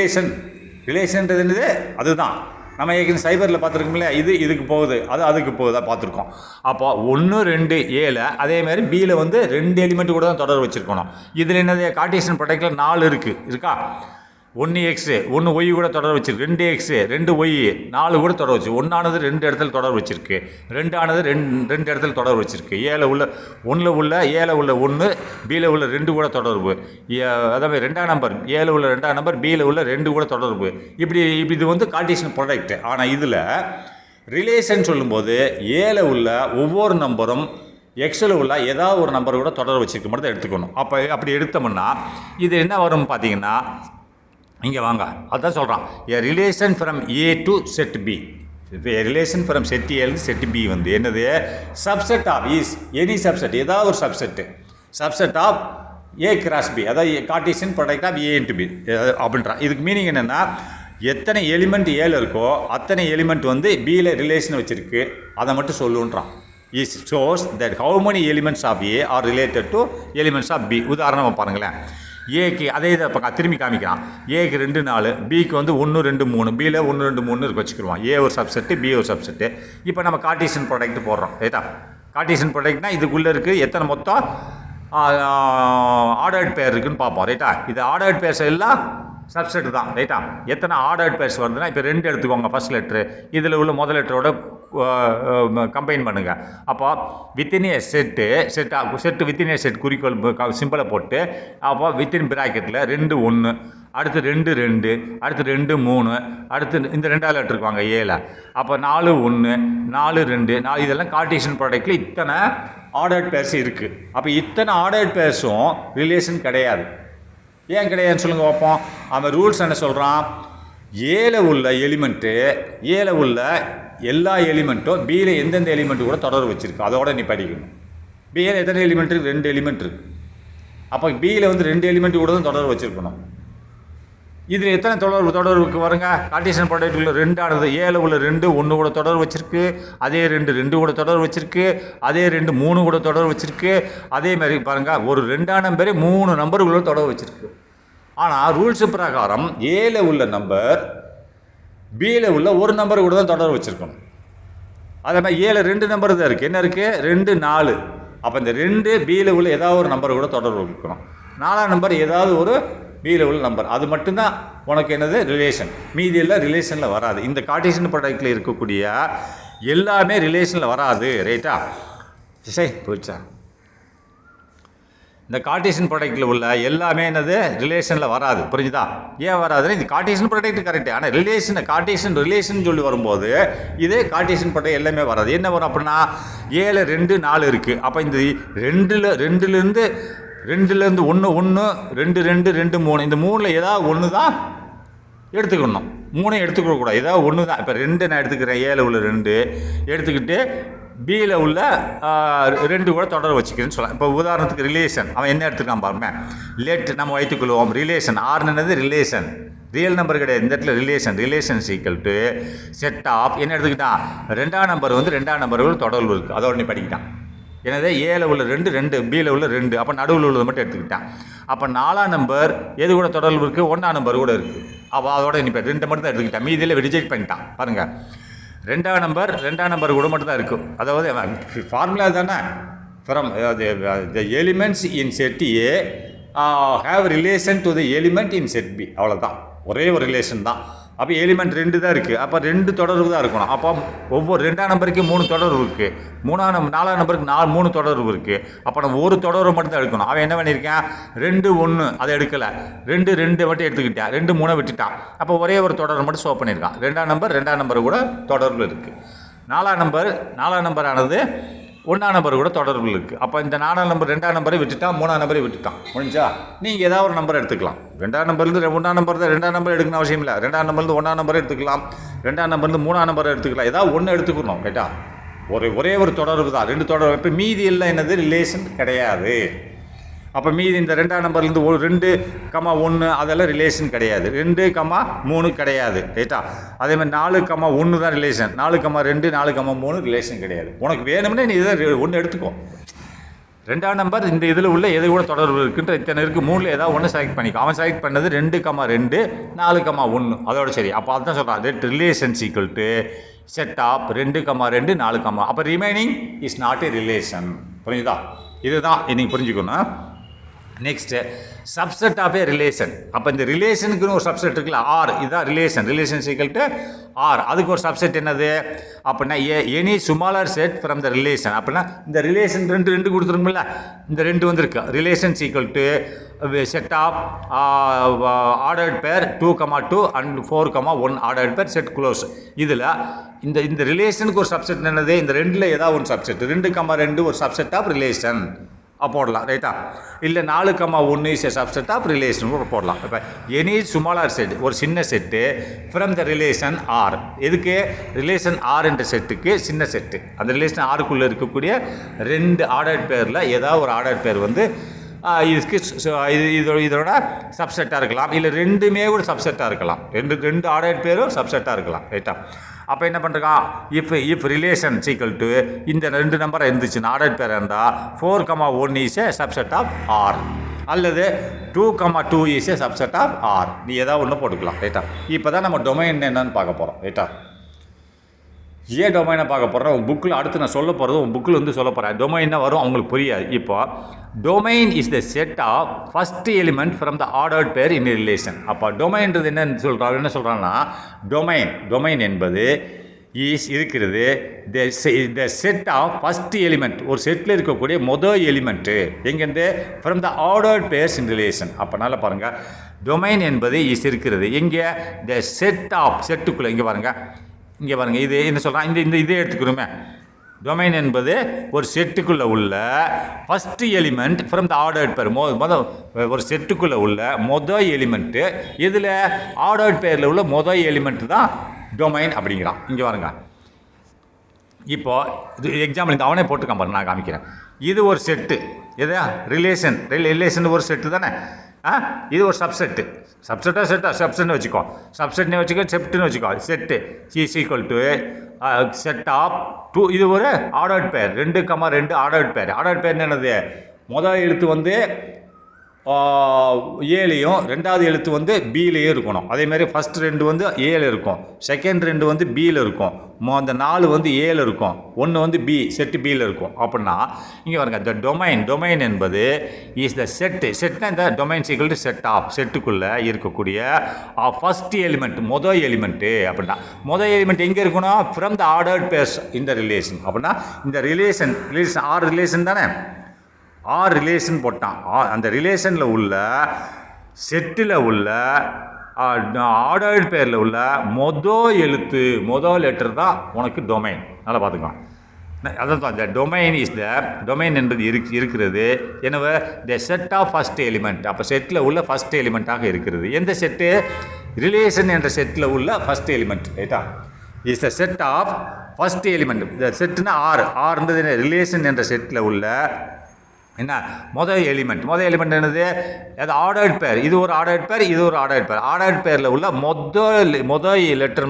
ரிலேஷன்ன்றது என்னது அதுதான். நம்ம ஏற்கனவே சைபரில் பார்த்துருக்கோம்ல, இதுக்கு போகுது அதுக்கு போகுதா பார்த்துருக்கோம். அப்போ 1 2 7 அதேமாதிரி பியில் வந்து 2 எலிமெண்ட்டு கூட தான் தொடர்பு வச்சுருக்கணும். இதில் என்னது கார்ட்டீசியன் ப்ராடக்ட்டில் 4 இருக்கா. 1x 1 ஒய் கூட தொடர்பு வச்சிருக்கு, 2x 2 ஒய் 4 கூட தொடர்பு வச்சு 1ஆனது 2 இடத்துல தொடர்பு வச்சிருக்கு, 2ஆனது 2 இடத்துல தொடர்பு வச்சிருக்கு. ஏல உள்ள 1 உள்ள 1 பியில் உள்ள 2 கூட தொடர்பு. அதாவது 2ஆம் நம்பர் ஏல உள்ள 2ஆம் நம்பர் பியில் உள்ள 2 கூட தொடர்பு. இப்படி இது வந்து கார்ட்டீசியன் ப்ராடக்ட். ஆனால் இதில் ரிலேஷன் சொல்லும்போது ஏல உள்ள ஒவ்வொரு நம்பரும் எக்ஸில் உள்ள ஏதாவது ஒரு நம்பர் கூட தொடர்பு வச்சிருக்க மட்டும் தான் எடுத்துக்கணும். அப்படி எடுத்தோம்னா இது என்ன வரும் பார்த்தீங்கன்னா, இங்கே வாங்க அதான் சொல்கிறான் A relation from A to set B. இப்போ ரிலேஷன் ஃப்ரம் செட் ஏலேருந்து செட் பி வந்து என்னது subset of is any subset ஏதாவது ஒரு subset of A cross B, அதாவது Cartesian product of A into B அப்படின்றான். இதுக்கு மீனிங் என்னென்னா எத்தனை எலிமெண்ட் ஏல இருக்கோ அத்தனை எலிமெண்ட் வந்து பியில் ரிலேஷன் வச்சுருக்கு, அதை மட்டும் சொல்லுன்றான். Is shows that how many elements of A are related to elements of B. உதாரணமாக பாருங்களேன், ஏக்கு அதே இதை இப்போ திரும்பி காமிக்கிறான். ஏக்கு 2 4, பிக்கு வந்து 1 2 3, பியில் 1 2 3 இருக்கு வச்சுக்கிடுவோம். ஏ ஒரு சப்செட்டு, பி ஒரு சப்செட்டு. இப்போ நம்ம கார்ட்டீசியன் ப்ராடக்ட் போடுறோம் ரைட்டா. கார்ட்டீசியன் ப்ராடக்ட்னா இதுக்குள்ளே இருக்குது எத்தனை மொத்தம் ஆர்டர்ட் பேர் இருக்குன்னு பார்ப்போம் ரைட்டா. இது ஆர்டர்ட் பேர்ஸ் எல்லாம் சப்செட் தான் ரைட்டா. எத்தனை ஆர்டர்ட் பேர்ஸ் வருதுன்னா இப்போ 2 எடுத்துக்கோங்க ஃபர்ஸ்ட் லெட்ரு, இதில் உள்ள முதல் லெட்டரோட கம்பைன் பண்ணுங்கள். அப்போ வித்தின் ஏ செட்டு வித்தின் ஏ செட் குறிக்கோள் சிம்பிளை போட்டு அப்போ வித்தின் ப்ராக்கெட்டில் 2 1, அடுத்து 2 2, அடுத்து 2 3, அடுத்து இந்த 2வது லெட்டர் இருக்குவாங்க ஏல, அப்போ 4 1 4 2 4, இதெல்லாம் கார்ட்டீசியன் ப்ராடக்ட்டில் இத்தனை ஆர்டர்ட் பேர்ஸ் இருக்குது. அப்போ இத்தனை ஆர்டர்ட் பேர்ஸும் ரிலேஷன் கிடையாது. ஏன் கிடையாதுன்னு சொல்லுங்கள் பார்ப்போம். அவன் ரூல்ஸ் என்ன சொல்கிறான், ஏல உள்ள எலிமெண்ட்டு, ஏல உள்ள எல்லா எலிமெண்ட்டும் பியில் எந்தெந்த எலிமெண்ட்டு கூட தொடர்பு வச்சுருக்கு அதோட நீ படிக்கணும். பியில் எத்தனை எலிமெண்ட் இருக்குது, 2 எலிமெண்ட் இருக்குது. அப்போ பியில் வந்து 2 எலிமெண்ட் கூட தான் தொடர்பு வச்சுருக்கணும். இதில் எத்தனை தொடர்புக்கு வருங்க, கார்ட்டீசியன் ப்ராடக்ட்டில் 2 ஏல உள்ள 2 1 கூட தொடர்பு வச்சுருக்கு, அதே 2 கூட தொடர்பு வச்சுருக்கு, அதே 2 3 கூட தொடர்பு வச்சுருக்கு. அதே மாதிரி பாருங்கள் ஒரு 2ஆம் நம்பரே 3 நம்பர்களோட தொடர்பு வச்சுருக்கு. ஆனால் ரூல்ஸு பிரகாரம் ஏல உள்ள நம்பர் பியில் உள்ள ஒரு நம்பர் கூட தான் தொடர்பு வச்சுருக்கணும். அதே மாதிரி ஏல 2 நம்பர் தான் இருக்குது, என்ன இருக்குது 2 4. அப்போ இந்த 2 பியில் உள்ள ஏதாவது ஒரு நம்பர் கூட தொடர்பு இருக்கணும். 4ஆம் நம்பர் ஏதாவது ஒரு பியில் உள்ள நம்பர், அது மட்டும்தான் உனக்கு என்னது ரிலேஷன். மீதி எல்லாம் ரிலேஷனில் வராது. இந்த கார்ட்டீசியன் ப்ராடக்ட்டில் இருக்கக்கூடிய எல்லாமே ரிலேஷனில் வராது ரைட்டா. சரி போச்சா, இந்த கார்ட்டீசியன் ப்ராடக்ட்டில் உள்ள எல்லாமே என்னது ரிலேஷனில் வராது. புரிஞ்சுதா? ஏன் வராதுன்னு, இது கார்ட்டீசியன் ப்ராடக்ட் கரெக்டு. ஆனால் கார்ட்டீசியன் ரிலேஷன் சொல்லி வரும்போது இது கார்ட்டீசியன் ப்ராடக்ட் எல்லாமே வராது. என்ன வரும் அப்படின்னா ஏல 2 4 இருக்குது. அப்போ இந்த 2லேருந்து 1 1 2 2 2 3, இந்த 3ல் ஏதாவது ஒன்று தான் எடுத்துக்கணும். 3 எடுத்துக்கூடாது, ஏதாவது ஒன்று தான். இப்போ 2 நான் எடுத்துக்கிறேன், ஏல உள்ள 2 எடுத்துக்கிட்டு பியில் உள்ள 2 கூட தொடர்பு வச்சுக்கிறேன்னு சொல்லலாம். இப்போ உதாரணத்துக்கு ரிலேஷன் அவன் என்ன எடுத்துக்கான் பாருங்க, லெட் நம்ம வைத்துக்கொள்வோம். ரிலேஷன் ஆர்னது ரிலேஷன், ரியல் நம்பர் கிடையாது இந்த இடத்துல. Relation equal to set of என்ன எடுத்துக்கிட்டான், 2ஆம் நம்பர் வந்து 2ஆம் நம்பரோட தொடர்பு இருக்குது அதோட நீ படிக்கிட்டான். எனவே ஏல உள்ள 2 பியில் உள்ள 2, அப்போ நடுவில் உள்ளது மட்டும் எடுத்துக்கிட்டான். அப்போ 4ஆம் நம்பர் எது கூட தொடர்பு இருக்குது, 1ஆம் நம்பர் கூட இருக்குது. அப்போ அதோட நீ இப்போ 2 மட்டும் தான் எடுத்துக்கிட்டான், மீதியில் ரிஜெக்ட் பண்ணிட்டான். பாருங்கள் 2ஆம் நம்பர் கூட மட்டும் தான் இருக்கும். அதாவது ஃபார்முலா தானே, from the elements in set A have relation to the element in set B, அவ்வளோதான், ஒரே ஒரு ரிலேஷன் தான். அப்போ எலிமெண்ட் 2 தான் இருக்குது, அப்போ 2 தொடர்பு தான் இருக்கணும். அப்போ ஒவ்வொரு 2ஆம் நம்பருக்கு 3 தொடர்பு இருக்குது, 4ஆம் நம்பருக்கு 3 தொடர்பு இருக்குது. அப்போ நம்ம ஒரு தொடர்பு மட்டும் தான் எடுக்கணும். அவன் என்ன பண்ணியிருக்கான், 2 1 அதை எடுக்கலை, 2 2 மட்டும் எடுத்துக்கிட்டான், 2 3 விட்டுட்டான். அப்போ ஒரே ஒரு தொடர்பு மட்டும் ஷோ பண்ணியிருக்கான். 2ஆம் நம்பர் கூட தொடர்பு இருக்குது. 4ஆம் நம்பரானது 1ஆம் நம்பர் கூட தொடர்பு இருக்குது. அப்போ இந்த 4ஆம் நம்பர் 2ஆம் நம்பரை விட்டுட்டான், 3ஆம் நம்பரை விட்டுட்டான். முடிஞ்சா நீங்கள் ஏதாவது ஒரு நம்பர் எடுத்துக்கலாம். 2ஆம் நம்பர்லேருந்து 1ஆம் நம்பர் தான், 2ஆம் நம்பர் எடுக்கணும் அவசியம் இல்லை. 2ஆம் நம்பர்லேருந்து 1ஆம் நம்பரை எடுத்துக்கலாம், 2ஆம் நம்பர்லேருந்து 3ஆம் நம்பரை எடுத்துக்கலாம். ஏதாவது ஒன்று எடுத்துக்கணும் ரைட்டா. ஒரே ஒரு தொடர்பு தான், 2 தொடர்பு. இப்போ மீதி எல்லாம் என்னது ரிலேஷன் கிடையாது. அப்போ மீதி இந்த 2ஆம் நம்பர்லேருந்து 2, 1 அதெல்லாம் ரிலேஷன் கிடையாது, 2, 3 கிடையாது ரைட்டா. அதேமாதிரி 4, 1 தான் ரிலேஷன், 4, 2 4, 3 ரிலேஷன் கிடையாது. உனக்கு வேணும்னே நீ இதை ஒன்று எடுத்துக்கோ. 2ஆம் நம்பர் இந்த இதில் உள்ள எது கூட தொடர்பு இருக்குன்ற இத்தனை இருக்குது, 3ல் ஏதாவது ஒன்று செலக்ட் பண்ணிக்கோ. அவன் செலக்ட் பண்ணது 2, 2 4, 1 அதோட சரி. அப்போ அதுதான் சொல்கிறான், that relation equal to set of 2, 2 4, அப்போ remaining is not a relation. புரிஞ்சுதா? இதுதான் இன்னைக்கு புரிஞ்சுக்கணும். Next subset of a relation. அப்போ இந்த ரிலேஷனுக்குன்னு ஒரு சப்செட் இருக்குல்ல, ஆர், இதுதான் ரிலேஷன் ஈக்குவல் டு ஆர். அதுக்கு ஒரு சப்செட் என்னது அப்படின்னா any smaller set from the relation. அப்படின்னா இந்த ரிலேஷன் 2 கொடுத்துருக்கும்ல, இந்த 2 வந்துருக்கு. Relation equal to set of ordered pair 2, 2 and 4, 1 ordered pair set close. இதில் இந்த ரிலேஷனுக்கு ஒரு சப்செட் என்னது, இந்த 2ல் ஏதாவது ஒரு சப்செட், 2, 2 ஒரு சப்செட் ஆஃப் ரிலேஷன் போடலாம் ரைட்டா. இல்லை 4, 1 is a subset of relation போடலாம். இப்போ எனி ஸ்மாலர் செட் ஒரு சின்ன set from the relation R. எதுக்கு, ரிலேஷன் ஆர் என்ற செட்டுக்கு சின்ன செட்டு. அந்த ரிலேஷன் ஆருக்குள்ளே இருக்கக்கூடிய 2 ஆர்டர் பேரில் ஏதாவது ஒரு ஆர்டர் பேர் வந்து இதுக்கு இதோட சப்செட்டாக இருக்கலாம், இல்லை 2மே கூட சப்செட்டாக இருக்கலாம். 2 ஆர்டர் பேரும் சப்செட்டாக இருக்கலாம் ரைட்டா. அப்போ என்ன பண்ணுறான், இஃப் ரிலேஷன் ஈக்குவல் டு இந்த 2 நம்பர் இருந்துச்சுன்னா ஆர்டர் பேர் இருந்தால் 4, 1 is a subset of R. அல்லது 2,2 is a subset of R. நீ ஏதாவது ஒன்று போட்டுக்கலாம் ரைட்டா. இப்போ தான் நம்ம டொமைன் என்னன்னு பார்க்க போகிறோம் ரைட்டா. ஏன் டொமைனை பார்க்க போகிறோம், உன் புக்கில் அடுத்து நான் சொல்ல போகிறது உன் புக்கில் வந்து சொல்ல போகிறேன். டொமைன்னா வரும் அவங்களுக்கு புரியாது. இப்போ domain is the set of first element from the ordered pair in relation. அப்போ டொமைன்றது என்ன சொல்கிறாங்கன்னா டொமைன் என்பது இருக்கிறது the set of first element, ஒரு செட்டில் இருக்கக்கூடிய மொதல் எலிமெண்ட்டு எங்கேருந்து from the ordered pairs in relation. அப்போ நல்லா பாருங்கள், டொமைன் என்பது இருக்கிறது எங்கே த செட் ஆஃப் செட்டுக்குள்ளே. இங்கே பாருங்கள் இது என்ன சொல்கிறான், இந்த இதே எடுத்துக்கிறோமே. டொமைன் என்பது ஒரு செட்டுக்குள்ளே உள்ள first element from the ordered பேர். ஒரு செட்டுக்குள்ளே உள்ள மொதல் எலிமெண்ட்டு இதில் ஆர்டர்ட் பேரில் உள்ள மொதல் எலிமெண்ட்டு தான் டொமைன் அப்படிங்கிறான். இங்கே பாருங்க, இப்போது இது எக்ஸாம்பிள் இந்த அவனே போட்டுக்கான் பாருங்க, நான் காமிக்கிறேன். இது ஒரு செட்டு, எது ரிலேஷன் ஒரு செட்டு தானே. இது ஒரு சப்செட்டு, சப்செட்னு வச்சுக்கோ, செட்டுன்னு வச்சுக்கோ. Set is equal to set of 2. இது ஒரு ஆர்டர்ட் பேர், 2,2 ஆர்டர்ட் பேர். ஆர்டர்ட் பேர் என்னது, முதல் எழுத்து வந்து ஏலையும் ரெண்டாவது எழுத்து வந்து பிலையும் இருக்கணும். அதேமாதிரி ஃபஸ்ட் 2 வந்து ஏல இருக்கும், செகண்ட் 2 வந்து பியில் இருக்கும், அந்த 4 வந்து ஏல இருக்கும், 1 வந்து பி செட்டு பியில் இருக்கும். அப்படின்னா இங்கே பாருங்க, த டொமைன் என்பது இஸ் த செட்னா இந்த டொமைன் சீக்கிரம் செட் ஆஃப் செட்டுக்குள்ளே இருக்கக்கூடிய ஃபஸ்ட் எலிமெண்ட் மொதல் எலிமெண்ட்டு. அப்படின்னா மொதல் எலிமெண்ட் எங்கே இருக்கணும், ஃப்ரம் த ஆர்டர்ட் பேர்ஸ் இந்த ரிலேஷன். அப்படின்னா இந்த ரிலேஷன் ஆர் ரிலேஷன் தானே, ஆர் ரிலேஷன் போட்டான். அந்த ரிலேஷனில் உள்ள செட்டில் உள்ள ஆர்டர்ட் பேரில் உள்ள மொதல் லெட்டர் தான் உனக்கு டொமைன். நல்லா பார்த்துக்கலாம். அதான் த டொமைன் என்பது இருக்கிறது எனவே the set of first element. அப்போ செட்டில் உள்ள ஃபஸ்ட் எலிமெண்ட்டாக இருக்கிறது. எந்த செட்டு, ரிலேஷன் என்ற செட்டில் உள்ள ஃபஸ்ட் எலிமெண்ட் ரைட்டா. Is the set of first element. இந்த செட்டுனா ஆர்ன்றது ரிலேஷன் என்ற செட்டில் உள்ள என்ன மொதல் எலிமெண்ட் என்னது, அது ஆர்டர்ட் பேர். இது ஒரு ஆர்டர்ட் பேர், இது ஒரு ஆர்டர்ட் பேர். ஆர்டர்ட் பேரில் உள்ள மொதல் லெட்டர்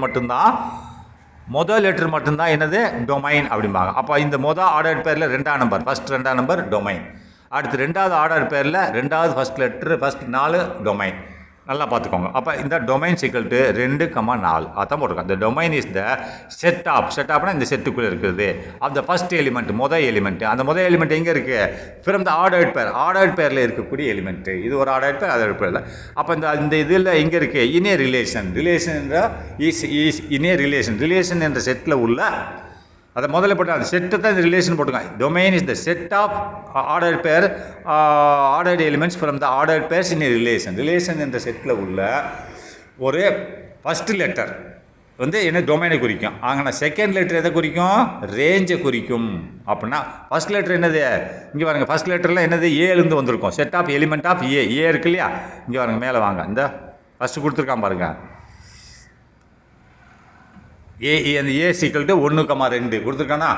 மட்டும்தான் என்னது டொமைன் அப்படிம்பாங்க. அப்போ இந்த ஆர்டர்ட் பேரில் 2ஆம் நம்பர், ஃபஸ்ட் 2ஆம் நம்பர் டொமைன். அடுத்து 2வது ஆர்டர் பேரில் 2வது ஃபஸ்ட் லெட்டர் ஃபஸ்ட் 4 டொமைன். நல்லா பார்த்துக்கோங்க. அப்போ இந்த டொமைன் ஈக்குவல் டு 2,4 அதான் போட்டிருக்கோம். இந்த டொமைன் இஸ் த செட்டாப்னா இந்த செட்டுக்குள்ளே இருக்குது ஆஃப் த ஃபஸ்ட் எலிமெண்ட் மொதல் எலிமெண்ட். அந்த மொதல் எலிமெண்ட் எங்கே இருக்குது, ஃப்ரம் த ஆர்டர்ட் பேரில் இருக்கக்கூடிய எலிமெண்ட்டு. இது ஒரு ஆர்டர்ட் பேர், ஆர்டர்ட் பேரில். அப்போ இந்த இதில் எங்கே இருக்குது, இனே ரிலேஷன் என்ற இனே ரிலேஷன் என்ற செட்டில் உள்ள அதை முதல்ல போட்டு அந்த செட்டு தான் இந்த ரிலேஷன் போட்டுருக்காங்க. Domain is the set of ordered pair ordered elements from the ordered pairs in relation என்ற செட்டில் உள்ள ஒரு ஃபஸ்ட்டு லெட்டர் வந்து என்ன டொமைனை குறிக்கும். ஆனால் செகண்ட் லெட்டர் எதை குறிக்கும், ரேஞ்சை குறிக்கும். அப்படின்னா ஃபஸ்ட் லெட்டர் என்னது, இங்கே பாருங்கள், ஃபஸ்ட் லெட்டரில் என்னது ஏலேருந்து வந்திருக்கும். செட் ஆஃப் எலிமெண்ட் ஆஃப் ஏ இருக்கு இல்லையா. இங்கே பாருங்கள், மேலே வாங்க, இந்த ஃபஸ்ட்டு கொடுத்துருக்கான் பாருங்கள். அந்த ஏ சீக்கிரம் 1,2 கொடுத்துருக்கானா.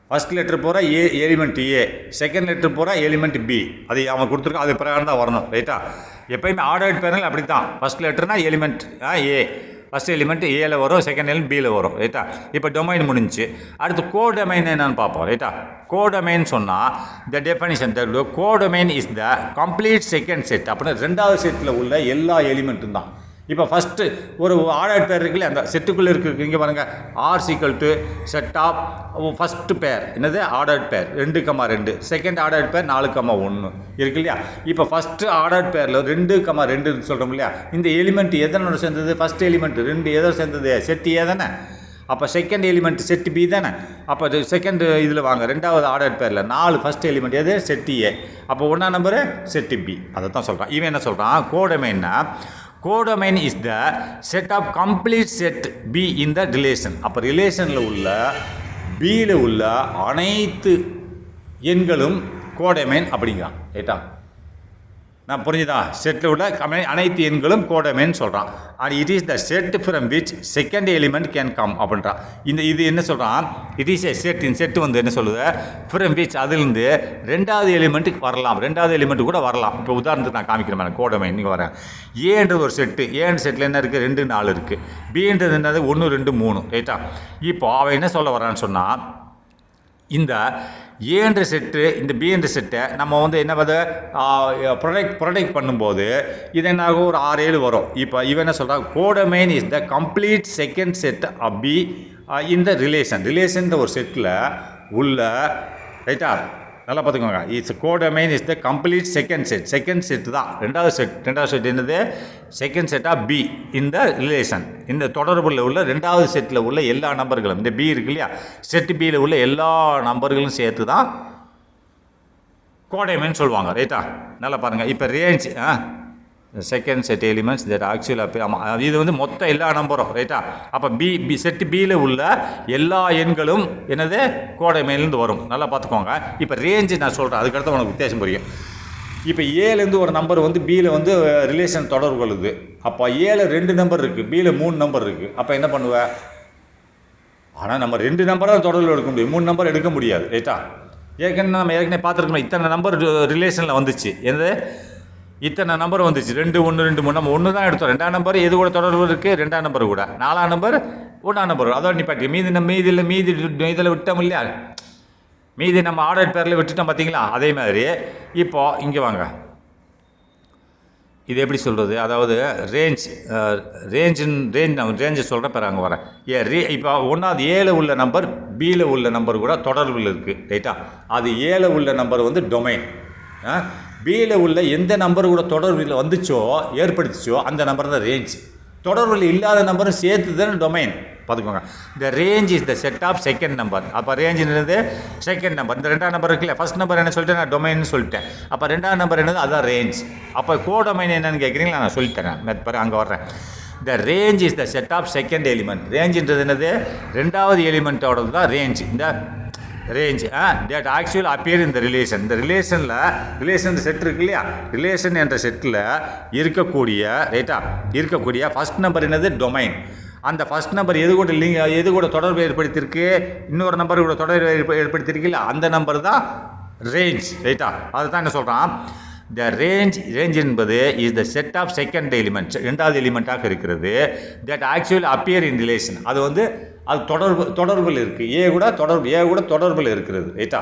ஃபஸ்ட் லெட்டர் போகிற எலிமெண்ட் ஏ, செகண்ட் லெட்டர் போகிற எலிமெண்ட் பி. அது அவன் கொடுத்துருக்கான், அது பிரகாரம் தான் வரணும் ரைட்டா. எப்போயுமே ஆர்டர்ட் பேரில் அப்படி தான். ஃபஸ்ட் லெட்டர்னா எலிமெண்ட் ஏ, ஃபஸ்ட் எலிமெண்ட் ஏல வரும், செகண்ட் எலிமெண்ட் பியில் வரும் ரைட்டா. இப்போ டொமைன் முடிஞ்சு அடுத்து கோடொமைன் என்னன்னு பார்ப்போம் ரைட்டா. கோடொமைன் சொன்னால் the definition, the codomain is the complete second set. அப்படின்னா 2வது செட்டில் உள்ள எல்லா எலிமெண்ட்டும் தான். இப்போ ஃபஸ்ட்டு ஒரு ஆர்டர்ட் பேர் இருக்குல்ல, அந்த செட்டுக்குள்ளே இருக்குது. இங்கே பாருங்கள், R equal to set of first pair என்னது ஆர்டர்ட் பேர் 2,2, செகண்ட் ஆர்டர்ட் பேர் 4,1 இருக்கு இல்லையா. இப்போ ஃபஸ்ட்டு ஆர்டர்ட் பேரில் 2,2 சொல்கிறோம் இல்லையா. இந்த எலிமெண்ட் எதனோட சேர்ந்தது, ஃபஸ்ட் எலிமெண்ட் 2 எதோட சேர்ந்தது, செட்டு ஏ தானே. அப்போ செகண்ட் எலிமெண்ட் செட்டு பி தானே. அப்போ செகண்ட் இதில் வாங்க, 2வது ஆர்டர்ட் பேரில் 4 ஃபஸ்ட் எலிமெண்ட் எது, செட்டு ஏ. அப்போ 1ஆம் நம்பரு செட்டு பி. அதை தான் சொல்கிறான். இவன் என்ன சொல்கிறான், கோடொமைன்னா codomain is the set of complete set B in the relation. அப்போ ரிலேஷனில் உள்ள பியில் உள்ள அனைத்து எண்களும் கோடொமைன் அப்படிங்கிறான் ரைட்டா. நான் புரிஞ்சுதா, செட்டில் உள்ள அனைத்து எண்களும் கோடொமைன் சொல்கிறான். And it is the set from which second element can come அப்படின்றான். இது என்ன சொல்கிறான், இட் இஸ் எ செட். இந்த செட்டு வந்து என்ன சொல்லுது, ஃப்ரம் விச் அதிலிருந்து 2வது எலிமெண்ட்டுக்கு வரலாம், 2வது எலிமெண்ட்டு கூட வரலாம். இப்போ உதாரணத்துக்கு நான் காமிக்கிறேன் கோடொமைன். நீங்கள் வரேன், ஏன்றது ஒரு செட்டு, ஏன்ற செட்டில் என்ன இருக்குது, 2, 4 இருக்குது. பின்றது என்னது 1, 2, 3 ரைட்டா. இப்போ அவன் என்ன சொல்ல வரான்னு சொன்னால், இந்த ஏ என்ற செட்டு இந்த பி என்ற செட்டை நம்ம வந்து என்ன ப்ரொடக்ட் பண்ணும்போது இது என்ன ஆகும், ஒரு 6-7 வரும். இப்போ இவன் என்ன சொல்கிறான், codomain is the complete second set of B இந்த ரிலேஷன் ஒரு செட்டில் உள்ள, ரைட்டா, நல்லா பார்த்துக்கோங்க. It's codomain is the complete second set தான் ரெண்டாவது செட் என்னது, செகண்ட் செட் ஆஃப் பி இந்த ரிலேஷன், இந்த தொடர்பில் உள்ள ரெண்டாவது செட்டில் உள்ள எல்லா நம்பர்களும், இந்த பி இருக்கு இல்லையா, செட் பியில் உள்ள எல்லா நம்பர்களும் சேர்த்து தான் கோடமைன் சொல்லுவாங்க, ரைட்டா. நல்லா பாருங்கள். இப்போ range second set elements that ஆக்சுவலாக, ஆமாம், இது வந்து மொத்தம் எல்லா நம்பரும், ரைட்டா. அப்போ பி செட்டு பியில் உள்ள எல்லா எண்களும் என்னது கோடமைன்லேருந்து வரும். நல்லா பார்த்துக்கோங்க. இப்போ ரேஞ்சு நான் சொல்கிறேன், அதுக்கடுத்து உனக்கு வித்தியாசம் புரியும். இப்போ ஏலேருந்து ஒரு நம்பர் வந்து பியில் வந்து ரிலேஷன் தொடர்பு கொள்ளுது. அப்போ ஏல 2 நம்பர் இருக்குது, பியில் 3 நம்பர் இருக்குது. அப்போ என்ன பண்ணுவேன், ஆனால் நம்ம 2 நம்பர் தான் தொடர்பு எடுக்க முடியும், 3 நம்பர் எடுக்க முடியாது, ரைட்டா. நம்ம ஏற்கனவே பார்த்துருக்கோம், இத்தனை நம்பர் ரிலேஷனில் வந்துச்சு, என்னது இத்தனை நம்பர் வந்துச்சு, 2 1 2 3, நம்ம 1 தான் எடுத்தோம். 2ஆம் நம்பர் எது கூட தொடர்பு இருக்குது, 2ஆம் நம்பர் கூட. 4ஆம் நம்பர் 1ஆம் நம்பர், அதோட நிப்பாட்டி மீதி இதில் விட்டோம் இல்லையா, மீதி நம்ம ஆர்டர் பேரில் விட்டுட்டோம் பார்த்தீங்களா. அதே மாதிரி இப்போ இங்கே வாங்க, இது எப்படி சொல்கிறது, அதாவது ரேஞ்சு சொல்கிறேன் பேர் அங்கே வரேன். இப்போ ஒன்றாவது ஏல உள்ள நம்பர் பியில் உள்ள நம்பர் கூட தொடர்பில் இருக்குது, ரைட்டா. அது ஏல உள்ள நம்பர் வந்து டொமைன், பியில் உள்ள எந்த நம்பர் கூட தொடர்பில் வந்துச்சோ ஏற்படுத்திச்சோ அந்த நம்பர் தான் ரேஞ்ச். தொடர்பில் இல்லாத நம்பரும் சேர்த்து தான் டொமைன். பார்த்துக்கோங்க. இந்த range is the set of second number. அப்போ ரேஞ்சுன்றது செகண்ட் நம்பர். இந்த 2ஆம் நம்பர் இருக்குல்ல, ஃபஸ்ட் நம்பர் என்ன சொல்லிட்டேன், நான் டொமைன்னு சொல்லிட்டேன். அப்போ 2ஆம் நம்பர் என்னது, அதுதான் ரேஞ்ச். அப்போ கோடொமைன் என்னன்னு கேட்குறீங்களா, நான் சொல்லித்தரேன், அங்கே வர்றேன். The range is the set of second element. ரேஞ்சுன்றது என்னது, 2வது எலிமெண்ட்டோடது தான் ரேஞ்ச். இந்த ரேஞ்ச் தட் ஆக்சுவல் அப்பியர் இந்த ரிலேஷன். இந்த ரிலேஷன் செட் இருக்கு இல்லையா, ரிலேஷன் என்ற செட்டில் இருக்கக்கூடிய, ரைட்டா, இருக்கக்கூடிய ஃபஸ்ட் நம்பர் என்னது, டொமைன். அந்த ஃபஸ்ட் நம்பர் எது கூட தொடர்பு ஏற்படுத்தியிருக்கு, இன்னொரு நம்பர் கூட தொடர்பு ஏற்படுத்தியிருக்குல்ல, அந்த நம்பர் தான் ரேஞ்ச், ரைட்டா. அதுதான் என்ன சொல்கிறான், த ரேஞ்ச் என்பது is the set of second element, 2வது எலிமெண்ட்டாக இருக்கிறது. That actual appear in relation. அது வந்து அது தொடர்பில் இருக்குது, ஏ கூட தொடர்பில் இருக்கிறது, ரைட்டா.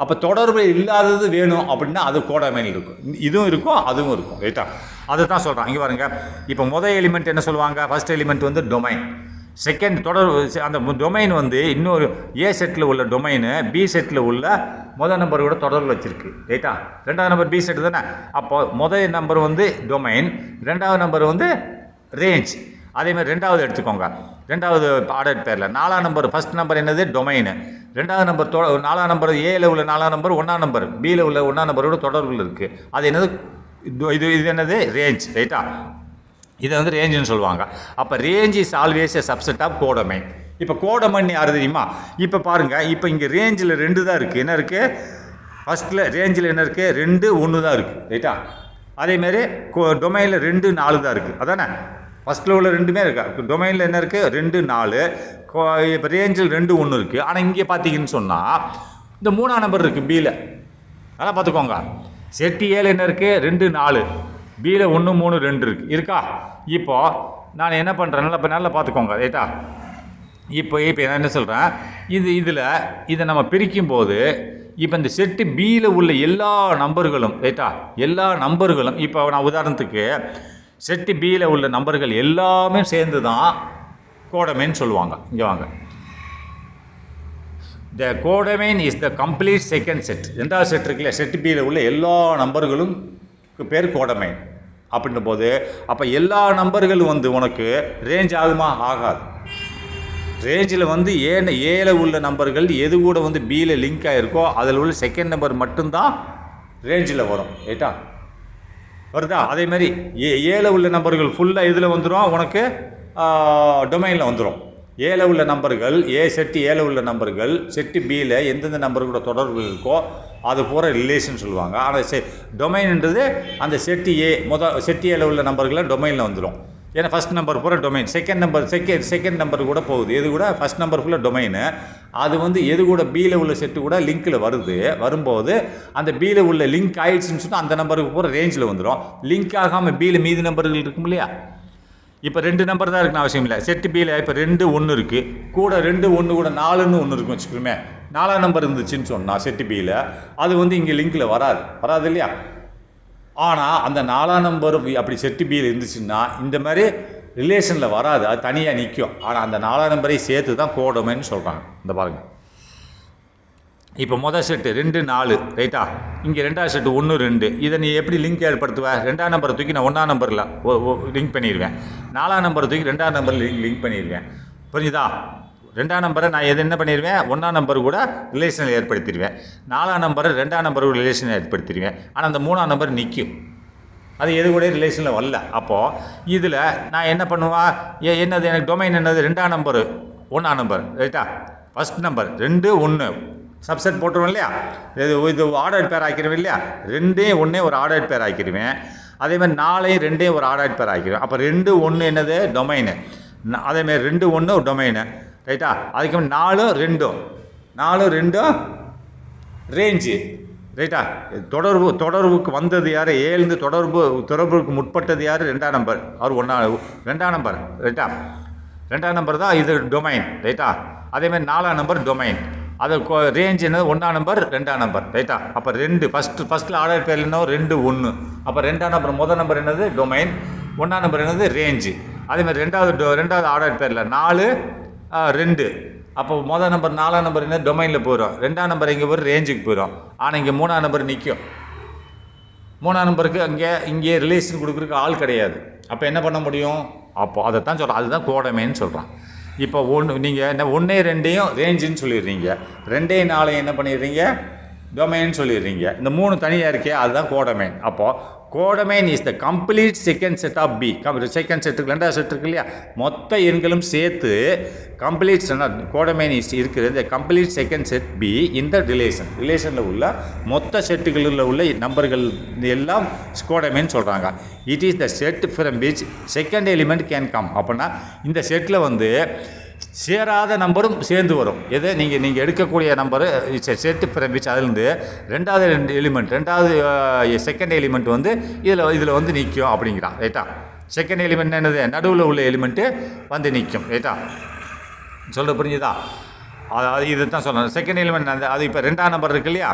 அப்போ தொடர்பு இல்லாதது வேணும் அப்படின்னா அது கோடமைனில் இருக்கும், இதுவும் இருக்கும் அதுவும் இருக்கும், ரைட்டா. அதை தான் சொல்கிறான். இங்கே பாருங்க. இப்போ முதல் எலிமெண்ட் என்ன சொல்லுவாங்க, ஃபஸ்ட் எலிமெண்ட் வந்து டொமைன். செகண்ட் தொடர்பு, அந்த டொமைன் வந்து இன்னொரு ஏ செட்டில் உள்ள டொமைனு பி செட்டில் உள்ள முதல் நம்பர் கூட தொடர்பு வச்சுருக்கு, ரைட்டா. 2ஆவது நம்பர் பி செட்டு தானே. அப்போ முதல் நம்பர் வந்து டொமைன், 2ஆவது நம்பர் வந்து ரேஞ்ச். அதேமாதிரி 2வது எடுத்துக்கோங்க, 2வது ஆர்டர் பேரில் 4ஆம் நம்பர், ஃபஸ்ட் நம்பர் என்னது டொமைனு, 2வது நம்பர் 4ஆம் நம்பர் ஏல உள்ள 4ஆம் நம்பர் 1ஆம் நம்பர் பியில் உள்ள 1ஆம் நம்பரோட தொடர்பில் இருக்குது. அது என்னது, இது என்னது ரேஞ்ச், ரைட்டா. இதை வந்து ரேஞ்சுன்னு சொல்லுவாங்க. அப்போ range is always a subset of codomain. இப்போ கோடமைன் யார் தெரியுமா, இப்போ பாருங்கள். இப்போ இங்கே ரேஞ்சில் 2 தான் இருக்குது. என்ன இருக்குது, ஃபஸ்ட்டில் ரேஞ்சில் என்ன இருக்குது, 2 1 தான் இருக்குது, ரைட்டா. அதேமாரி டொமைனில் 2 4 தான் இருக்குது, அதானே. ஃபஸ்ட்டில் உள்ள 2மே இருக்கா, டொமைனில் என்ன இருக்குது, 2 4. இப்போ ரேஞ்சில் 2 1 இருக்குது. ஆனால் இங்கே பார்த்தீங்கன்னு சொன்னால் இந்த 3ஆம் நம்பர் இருக்குது பியில். அதெல்லாம் பார்த்துக்கோங்க. செட்டு ஏழு என்ன இருக்குது, 2 4, பியில் 1 3 2 இருக்கா. இப்போது நான் என்ன பண்ணுறேன், நல்லா பார்த்துக்கோங்க, ரைட்டா. இப்போ நான் என்ன சொல்கிறேன், இதை நம்ம பிரிக்கும்போது இப்போ இந்த செட்டு பியில் உள்ள எல்லா நம்பர்களும், ரைட்டா, எல்லா நம்பர்களும், இப்போ நான் உதாரணத்துக்கு செட்டு பியில் உள்ள நம்பர்கள் எல்லாமே சேர்ந்து தான் கோடமைன்னு சொல்லுவாங்க. இங்கே வாங்க. The codomain is the complete second set. 2வது செட் இருக்குல்ல, செட்டு பியில் உள்ள எல்லா நம்பர்களும் பேர் கோடமைன் அப்படின்ற போது, அப்போ எல்லா நம்பர்களும் வந்து உனக்கு ரேஞ்ச் ஆகுமா, ஆகாது. ரேஞ்சில் வந்து ஏல உள்ள நம்பர்கள் எது கூட வந்து பியில் லிங்க் ஆகிருக்கோ அதில் உள்ள செகண்ட் நம்பர் மட்டும்தான் ரேஞ்சில் வரும், ரைட்டா, வருதா. அதேமாதிரி ஏல உள்ள நம்பர்கள் ஃபுல்லாக இதில் வந்துடும், உனக்கு டொமைனில் வந்துடும். ஏல உள்ள நம்பர்கள், செட்டு ஏல உள்ள நம்பர்கள் செட்டு பியில் எந்தெந்த நம்பர் கூட தொடர்பு இருக்கோ அது பூரா ரிலேஷன் சொல்லுவாங்க. ஆனால் டொமைன்ன்றது அந்த செட்டு செட்டு ஏல உள்ள நம்பர்கள்லாம் டொமைனில் வந்துடும். ஏன்னா ஃபஸ்ட் நம்பர் பூரா டொமைன், செகண்ட் நம்பர் கூட போகுது, எது கூட ஃபஸ்ட் நம்பர் ஃபுல்லாக டொமைனு. அது வந்து எது கூட பியில் உள்ள செட்டு கூட லிங்க்கில் வரும்போது அந்த பியில் உள்ள லிங்க் ஆயிடுச்சுன்னு சொன்னால் அந்த நம்பருக்கு பூரா ரேஞ்சில் வந்துடும். லிங்க் ஆகாமல் பியில் மீதி நம்பர்கள் இருக்கும் இல்லையா. இப்போ 2 நம்பர் தான் இருக்குன்னு அவசியம் இல்லை. செட்டு பியில் இப்போ 2 1 இருக்குது, கூட 2 1 கூட 4ன்னு ஒன்று இருக்கும் வச்சுக்கோமே. 4ஆம் நம்பர் இருந்துச்சுன்னு சொன்னால் செட்டு பியில் அது வந்து இங்கே லிங்கில் வராது இல்லையா? ஆனால் அந்த 4ஆம் நம்பர் அப்படி செட்டு பியில் இருந்துச்சுன்னா இந்த மாதிரி ரிலேஷனில் வராது, அது தனியாக நிற்கும். ஆனால் அந்த 4ஆம் நம்பரை சேர்த்து தான் கோடமைன்னு சொல்கிறாங்க. இந்த பாருங்கள், இப்போ மொதல் செட்டு 2 4 ரைட்டா, இங்கே 2ஆவது செட்டு 1 2. இதை நீ எப்படி லிங்க் ஏற்படுத்துவேன்? 2ஆம் நம்பரை தூக்கி நான் 1ஆம் நம்பரில் லிங்க் பண்ணிடுவேன், 4ஆம் நம்பரை தூக்கி 2ஆம் நம்பரில் லிங்க் பண்ணிடுவேன். புரிஞ்சுதா? 2ஆம் நம்பரை நான் என்ன பண்ணிடுவேன்? 1ஆம் நம்பர் கூட ரிலேஷனில் ஏற்படுத்திடுவேன். 4ஆம் நம்பரை 2ஆம் நம்பர் கூட ரிலேஷனில் ஏற்படுத்திடுவேன். ஆனால் அந்த 3ஆம் நம்பர் நிற்கும், அது எது கூட ரிலேஷனில் வரல. அப்போது இதில் நான் என்ன பண்ணுவேன்? என்னது எனக்கு டொமைன் என்னது? 2ஆம் நம்பர் 1ஆம் நம்பர் ரைட்டா, ஃபஸ்ட் நம்பர் 2 1 சப்செட் போட்டுருவோம் இல்லையா? இது ஆர்டர் பேர் ஆக்கிடுவேன் இல்லையா? 2 1 ஒரு ஆர்டர் பேர் ஆக்கிடுவேன். அதேமாதிரி 4 2 ஒரு ஆர்டர் பேர் ஆக்கிடுவேன். அப்போ 2 1 என்னது? டொமைனு. அதேமாதிரி 2 1 ஒரு டொமைனு ரைட்டா. அதுக்கு 4 2 ரேஞ்சு ரைட்டா. தொடர்புக்கு வந்தது யார்? ஏழுந்து தொடர்புக்கு முற்பட்டது யார்? 2ஆம் நம்பர். அவர் 2ஆம் நம்பர் ரைட்டா. 2ஆம் நம்பர் தான் இது டொமைன் ரைட்டா. அதேமாதிரி 4ஆம் நம்பர் டொமைன். அது ரேஞ்ச் என்னது? 1ஆம் நம்பர் 2ஆம் நம்பர் ரைட்டா. அப்போ 2 ஃபஸ்ட்டில் ஆர்டர் பேர் என்ன? 2 1. அப்போ 2ஆம் நம்பர் முதல் நம்பர் என்னது? டொமைன். 1ஆம் நம்பர் என்னது? ரேஞ்சு. அதேமாதிரி ரெண்டாவது ஆர்டர் பேரில் 4 2. அப்போ முதல் நம்பர் 4ஆம் நம்பர் என்ன? டொமைனில் போயிடும். 2ஆம் நம்பர் இங்கே போய் ரேஞ்சுக்கு போயிடும். ஆனால் இங்கே 3ஆம் நம்பர் நிற்கும். 3ஆம் நம்பருக்கு இங்கே ரிலேஷன் கொடுக்குறதுக்கு ஆள் கிடையாது. அப்போ என்ன பண்ண முடியும்? அப்போ அதை தான் சொல்கிறோம், அதுதான் கோடமைன்னு சொல்கிறான். இப்போ நீங்கள் என்ன 1 2 ரேஞ்சுன்னு சொல்லிடுறீங்க, 2 4 என்ன பண்ணிடுறீங்க? டொமைன்னு சொல்லிடுறீங்க. இந்த 3 தனியாக இருக்கே, அதுதான் கோடமைன். அப்போது codomain is the complete second set of B. Second செட்டுக்கு 2ஆவது செட் இருக்கு இல்லையா, மொத்த எண்களும் சேர்த்து கம்ப்ளீட் கோடமைன் இருக்கிறது. இந்த கம்ப்ளீட் செகண்ட் செட் பி இந்த ரிலேஷனில் உள்ள மொத்த செட்டுகளில் உள்ள நம்பர்கள் எல்லாம் கோடமைன்னு சொல்கிறாங்க. It is the set from which second element can come. அப்படின்னா இந்த செட்டில் வந்து சேராத நம்பரும் சேர்ந்து வரும். எது நீங்கள் எடுக்கக்கூடிய நம்பரு செட்டு ஃப்ரம் விச் அதிலிருந்து 2வது எலிமெண்ட், 2வது செகண்ட் எலிமெண்ட் வந்து இதில் வந்து நிற்கும் அப்படிங்கிறான் ரைட்டா. செகண்ட் எலிமெண்ட் என்னது? நடுவில் உள்ள எலிமெண்ட்டு வந்து நிற்கும் ரைட்டா. சொல்ல புரிஞ்சுதா? அதாவது இதை தான் சொல்லணும். செகண்ட் எலிமெண்ட் அது இப்போ 2ஆம் நம்பர் இருக்கு இல்லையா.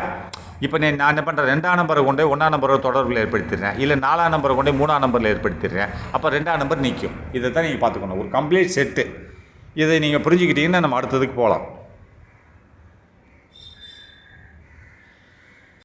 இப்போ நான் என்ன பண்ணுறேன்? 2ஆம் நம்பரை கொண்டு 1ஆம் நம்பரை தொடர்பில் ஏற்படுத்திடுறேன், இல்லை 4ஆம் நம்பரை கொண்டு 3ஆம் நம்பரில் ஏற்படுத்திடுறேன். அப்போ 2ஆம் நம்பர் நிற்கும். இதை தான் நீங்கள் பார்த்துக்கணும், ஒரு கம்ப்ளீட் செட்டு. இதை நீங்கள் புரிஞ்சுக்கிட்டீங்கன்னா நம்ம அடுத்ததுக்கு போகலாம்.